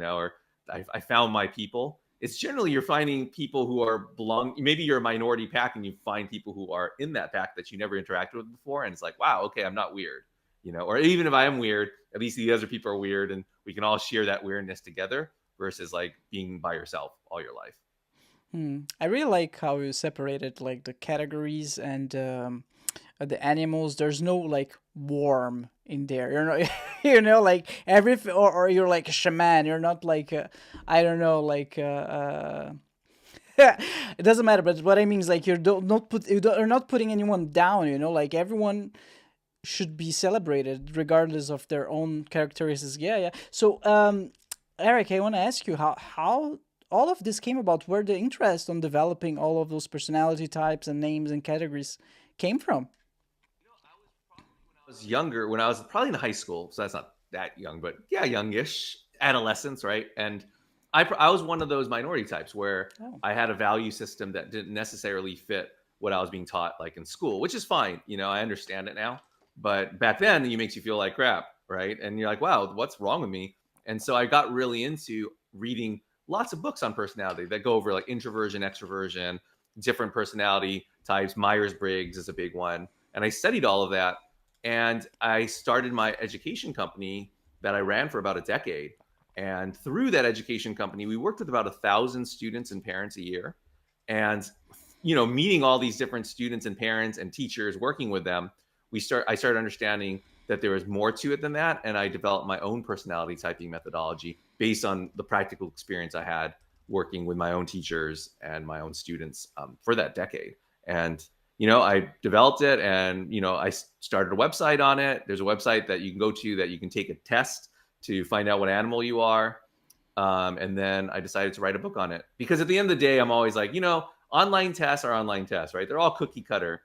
or I found my people. It's generally you're finding people who are maybe you're a minority pack and you find people who are in that pack that you never interacted with before. And it's like, wow, okay, I'm not weird, or even if I am weird, at least the other people are weird and we can all share that weirdness together versus like being by yourself all your life. I really like how you separated like the categories and the animals. There's no like worm in there. You're not, like or you're like a shaman. You're not like I don't know, like it doesn't matter. But what I mean is like you're not putting anyone down. Like everyone should be celebrated regardless of their own characteristics. Yeah, yeah. So, Eric, I want to ask you how all of this came about. Where the interest on developing all of those personality types and names and categories came from. I was younger, when I was probably in high school, so that's not that young, but yeah, youngish, adolescence, right? And I was one of those minority types where Oh. I had a value system that didn't necessarily fit what I was being taught, like in school, which is fine. I understand it now, but back then, it makes you feel like crap, right? And you're like, wow, what's wrong with me? And so I got really into reading lots of books on personality that go over like introversion, extroversion, different personality types. Myers Briggs is a big one, and I studied all of that, and I started my education company that I ran for about a decade. And through that education company, we worked with about 1,000 students and parents a year. And meeting all these different students and parents and teachers, working with them, I started understanding that there was more to it than that, and I developed my own personality typing methodology based on the practical experience I had working with my own teachers and my own students for that decade. And I developed it, and I started a website on it. There's a website that you can go to that you can take a test to find out what animal you are. And then I decided to write a book on it, because at the end of the day, I'm always like, online tests are online tests, right? They're all cookie cutter.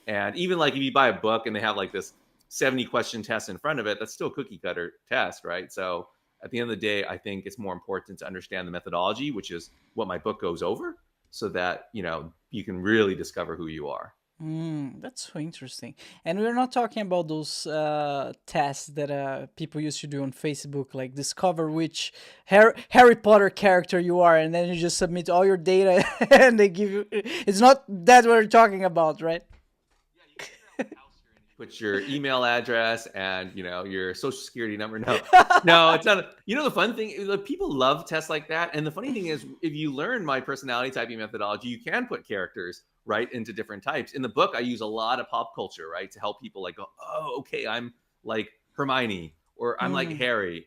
And even like if you buy a book and they have like this 70 question test in front of it, that's still a cookie cutter test, right? So at the end of the day, I think it's more important to understand the methodology, which is what my book goes over, so that you can really discover who you are. That's so interesting. And we're not talking about those tests that people used to do on Facebook, like discover which Harry Potter character you are, and then you just submit all your data and they give you. It's not that what we're talking about, right? Yeah, you figure out what house you're in. You put your email address and your social security number. No, no, it's not. The fun thing, like, people love tests like that. And the funny thing is, if you learn my personality typing methodology, you can put characters right into different types. In the book, I use a lot of pop culture, right, to help people like go, oh, okay, I'm like Hermione, or I'm like Mm. Harry.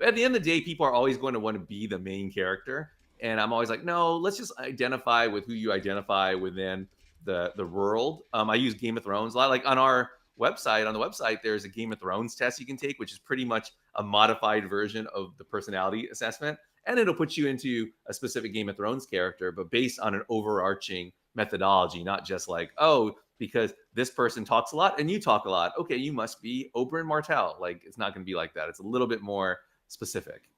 At the end of the day, people are always going to want to be the main character. And I'm always like, no, let's just identify with who you identify within the world. I use Game of Thrones a lot. Like on the website, there's a Game of Thrones test you can take, which is pretty much a modified version of the personality assessment. And it'll put you into a specific Game of Thrones character, but based on an overarching methodology, not just like, oh, because this person talks a lot and you talk a lot, okay, you must be Oberyn Martell. Like, it's not going to be like that. It's a little bit more specific.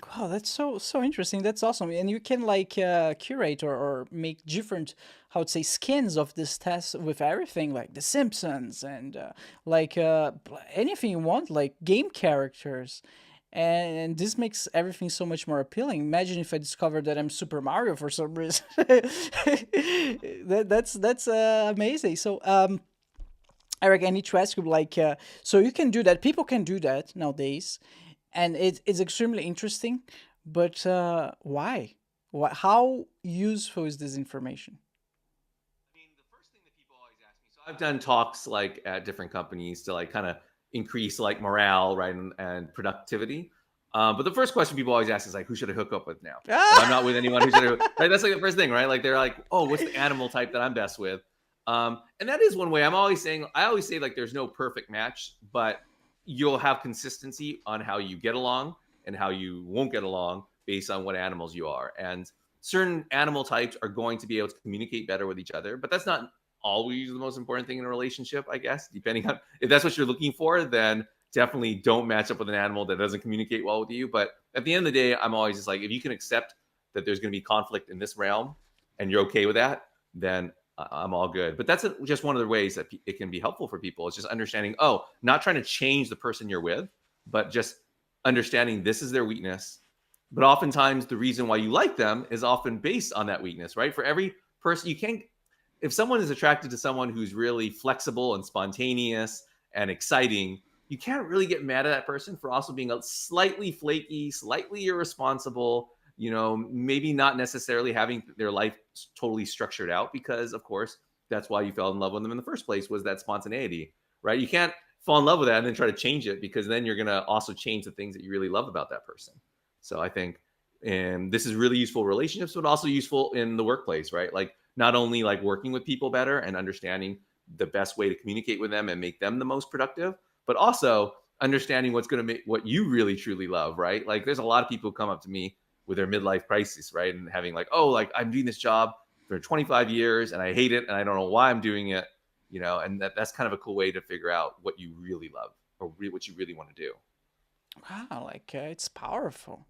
Wow, that's so interesting. That's awesome. And you can like curate or make different, how to say, skins of this test with everything, like The Simpsons and like anything you want, like game characters. And this makes everything so much more appealing. Imagine if I discovered that I'm Super Mario for some reason. That's amazing. So Eric, I need to ask you, like, so you can do that. People can do that nowadays, and it's extremely interesting. But why? How useful is this information? I mean, the first thing that people always ask me. So I've done talks like at different companies to like kind of increase like morale, right, and productivity. But the first question people always ask is like, who should I hook up with now? Right? I'm not with anyone. Who should I? Right? That's like the first thing, right? Like they're like, oh, what's the animal type that I'm best with? And that is one way. I always say like, there's no perfect match, but you'll have consistency on how you get along and how you won't get along based on what animals you are. And certain animal types are going to be able to communicate better with each other, but that's not always the most important thing in a relationship, I guess. Depending on if that's what you're looking for, then definitely don't match up with an animal that doesn't communicate well with you. But at the end of the day, I'm always just like, if you can accept that there's going to be conflict in this realm and you're okay with that, then I'm all good. But that's just one of the ways that it can be helpful for people. It's just understanding, oh, not trying to change the person you're with, but just understanding this is their weakness But oftentimes the reason why you like them is often based on that weakness, right? For every person, you can't, if someone is attracted to someone who's really flexible and spontaneous and exciting, you can't really get mad at that person for also being a slightly flaky, slightly irresponsible, maybe not necessarily having their life totally structured out, because of course that's why you fell in love with them in the first place, was that spontaneity, right? You can't fall in love with that and then try to change it, because then you're going to also change the things that you really love about that person. So I think, and this is really useful in relationships, but also useful in the workplace, right? Like not only like working with people better and understanding the best way to communicate with them and make them the most productive, but also understanding what's going to make what you really truly love, right? Like there's a lot of people who come up to me with their midlife crisis, right? And having like, oh, like I'm doing this job for 25 years and I hate it and I don't know why I'm doing it, and that's kind of a cool way to figure out what you really love or what you really want to do. Wow, like it's powerful.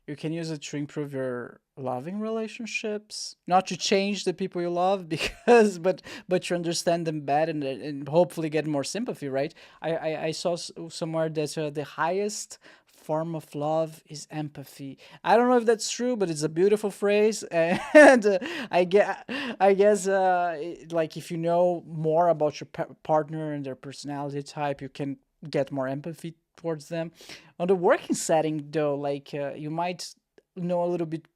You can use it to improve your loving relationships, not to change the people you love, because but to understand them better, and hopefully get more sympathy, right? I saw somewhere that the highest form of love is empathy. I don't know if that's true, but it's a beautiful phrase. And I guess like if you know more about your partner and their personality type, you can get more empathy towards them. On the working setting, though, like you might know a little bit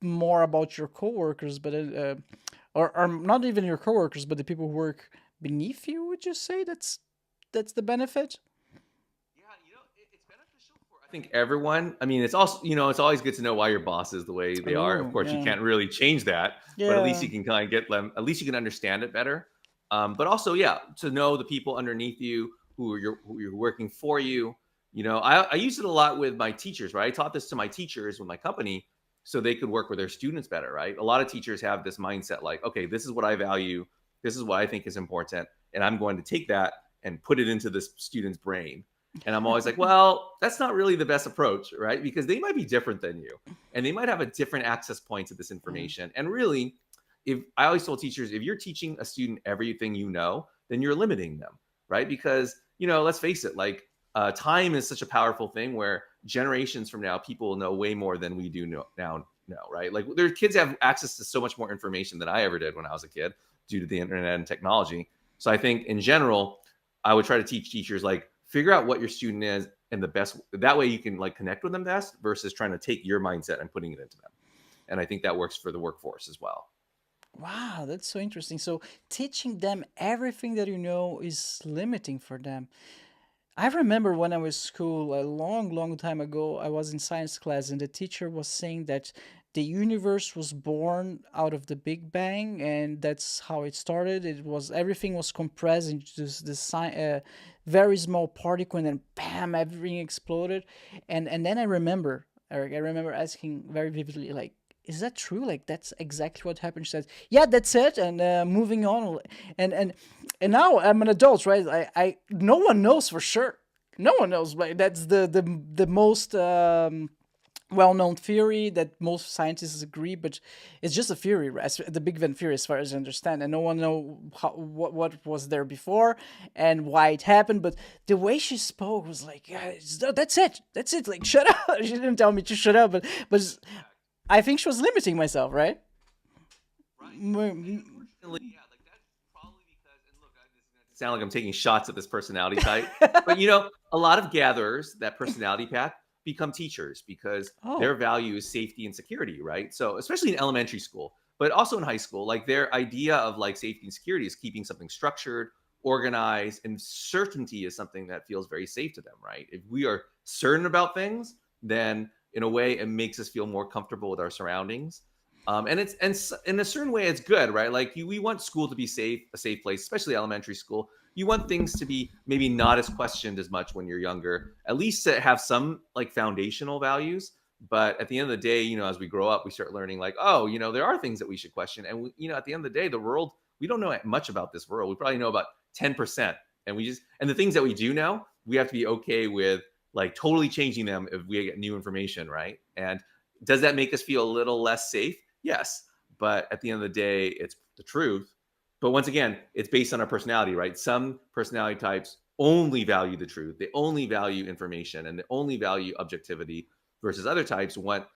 more about your coworkers, but or not even your coworkers, but the people who work beneath you. Would you say that's the benefit? Yeah, it's beneficial for I think everyone. I mean, it's also, it's always good to know why your boss is the way they are. Of Oh, course, you yeah, can't really change that, but at least yeah. you can kind of get them. At least you can understand it better. But also, yeah, to know the people underneath you who are working for you. I use it a lot with my teachers, right? I taught this to my teachers with my company so they could work with their students better, right? A lot of teachers have this mindset like, okay, this is what I value, this is what I think is important, and I'm going to take that and put it into this student's brain. And I'm always like, well, that's not really the best approach, right? Because they might be different than you and they might have a different access point to this Mm. information. And really, if I always told teachers, if you're teaching a student everything then you're limiting them, right? Because, let's face it, like time is such a powerful thing where generations from now, people will know way more than we do now, right? Like their kids have access to so much more information than I ever did when I was a kid due to the internet and technology. So I think in general, I would try to teach teachers like figure out what your student is and the best that way you can like connect with them best versus trying to take your mindset and putting it into them. And I think that works for the workforce as well. Wow, that's so interesting. So teaching them everything that you know is limiting for them. I remember when I was school a long, long time ago, I was in science class and the teacher was saying that the universe was born out of the Big Bang and that's how it started. It was everything was compressed into this very small particle and then bam, everything exploded. And then I remember, Eric, I remember asking very vividly, like, is that true? Like that's exactly what happened. She said, "Yeah, that's it." And moving on, and and and now I'm an adult, right? I no one knows for sure. No one knows, but that's the most well-known theory that most scientists agree, but it's just a theory, right? The Big Bang theory, as far as I understand, and no one know what was there before and why it happened. But the way she spoke was like, yeah, that's it. Like, shut up. She didn't tell me to shut up, but I think she was limiting myself, right? Right. And unfortunately, yeah, like that's probably because, and look, this is going to sound like I'm taking shots at this personality type, but a lot of gatherers, that personality path, become teachers because Oh, their value is safety and security, right? So, especially in elementary school, but also in high school, like their idea of like safety and security is keeping something structured, organized, and certainty is something that feels very safe to them, right? If we are certain about things, then in a way, it makes us feel more comfortable with our surroundings. And in a certain way, it's good, right? Like we want school to be safe, a safe place, especially elementary school. You want things to be maybe not as questioned as much when you're younger, at least to have some like foundational values. But at the end of the day, as we grow up, we start learning like, oh, there are things that we should question. And at the end of the day, the world, we don't know much about this world. We probably know about 10%. And the things that we do know, we have to be okay with like totally changing them if we get new information, right? And does that make us feel a little less safe? Yes. But at the end of the day, it's the truth. But once again, it's based on our personality, right? Some personality types only value the truth. They only value information and they only value objectivity versus other types want